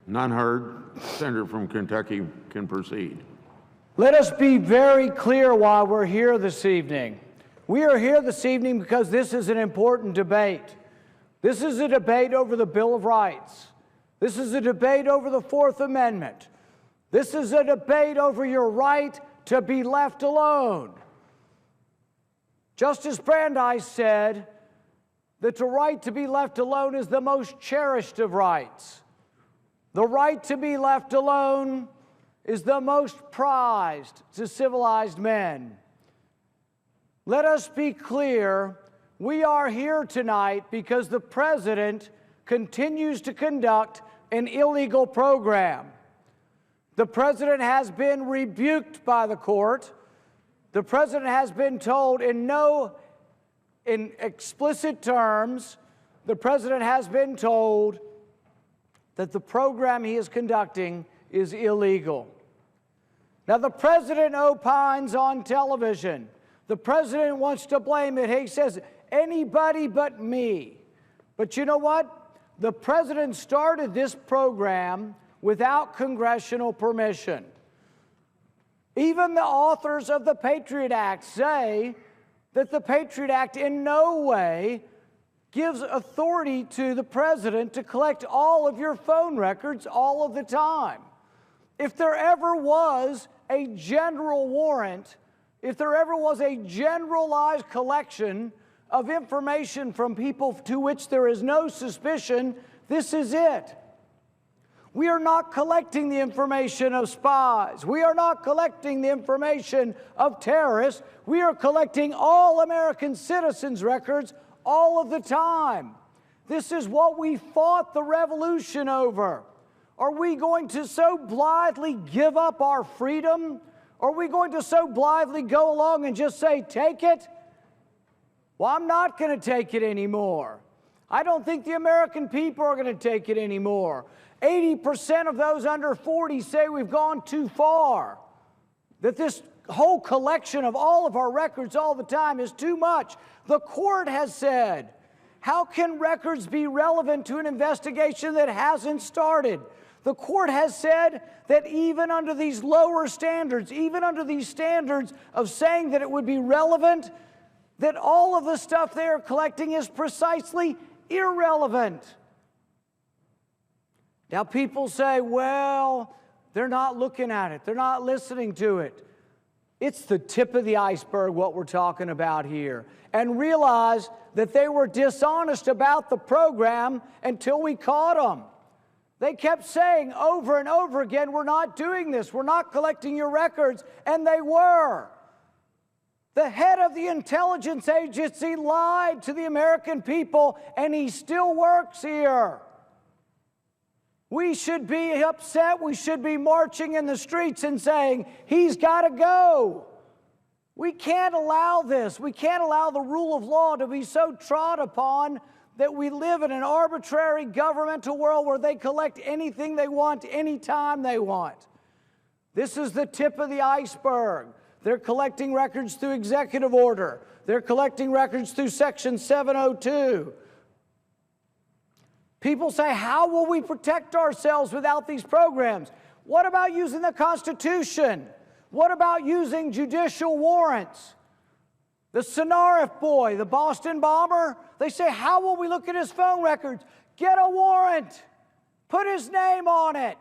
None heard. Senator from Kentucky can proceed. Let us be very clear why we're here this evening. We are here this evening because this is an important debate. This is a debate over the Bill of Rights. This is a debate over the Fourth Amendment. This is a debate over your right to be left alone. Justice Brandeis said that the right to be left alone is the most cherished of rights. The right to be left alone is the most prized to civilized men. Let us be clear, we are here tonight because the President continues to conduct an illegal program. The President has been rebuked by the court. The President has been told in explicit terms, the President has been told that the program he is conducting is illegal. Now, the President opines on television. The President wants to blame it. He says, anybody but me. But you know what? The President started this program without congressional permission. Even the authors of the Patriot Act say that the Patriot Act in no way gives authority to the President to collect all of your phone records all of the time. If there ever was a general warrant, if there ever was a generalized collection of information from people to which there is no suspicion, this is it. We are not collecting the information of spies. We are not collecting the information of terrorists. We are collecting all American citizens' records all of the time. This is what we fought the revolution over. Are we going to so blithely give up our freedom? Are we going to so blithely go along and just say, take it? Well, I'm not going to take it anymore. I don't think the American people are going to take it anymore. 80% of those under 40 say we've gone too far, that this whole collection of all of our records all the time is too much. The court has said, how can records be relevant to an investigation that hasn't started? The court has said that even under these lower standards, even under these standards of saying that it would be relevant, that all of the stuff they are collecting is precisely irrelevant. Now people say, well, they're not looking at it. They're not listening to it. It's the tip of the iceberg what we're talking about here. And realize that they were dishonest about the program until we caught them. They kept saying over and over again, we're not doing this. We're not collecting your records. And they were. The head of the intelligence agency lied to the American people, and he still works here. We should be upset. We should be marching in the streets and saying, he's got to go. We can't allow this. We can't allow the rule of law to be so trod upon that we live in an arbitrary governmental world where they collect anything they want, anytime they want. This is the tip of the iceberg. They're collecting records through executive order. They're collecting records through Section 702. People say, how will we protect ourselves without these programs? What about using the Constitution? What about using judicial warrants? The Sonarif boy, the Boston bomber, they say, how will we look at his phone records? Get a warrant. Put his name on it.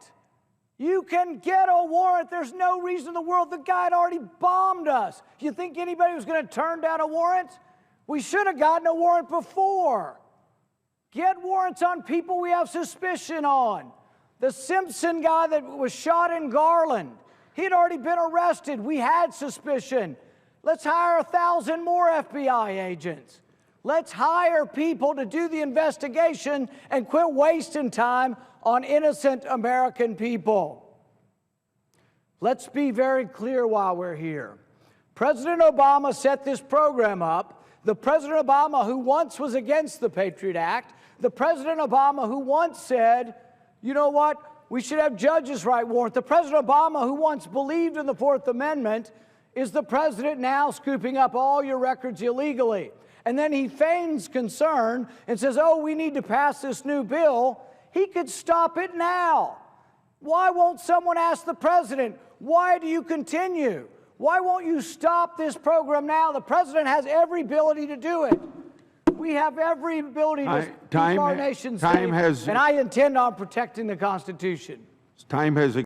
You can get a warrant. There's no reason in the world. The guy had already bombed us. You think anybody was going to turn down a warrant? We should have gotten a warrant before. Get warrants on people we have suspicion on. The Simpson guy that was shot in Garland, he had already been arrested. We had suspicion. Let's hire 1,000 more FBI agents. Let's hire people to do the investigation and quit wasting time on innocent American people. Let's be very clear while we're here. President Obama set this program up. The President Obama who once was against the Patriot Act, the President Obama who once said, you know what, we should have judges write warrants. The President Obama who once believed in the Fourth Amendment is the president now scooping up all your records illegally. And then he feigns concern and says, oh, we need to pass this new bill. He could stop it now. Why won't someone ask the president, why do you continue? Why won't you stop this program now? The president has every ability to do it. We have every ability to keep our nation safe, and I intend on protecting the Constitution. Time has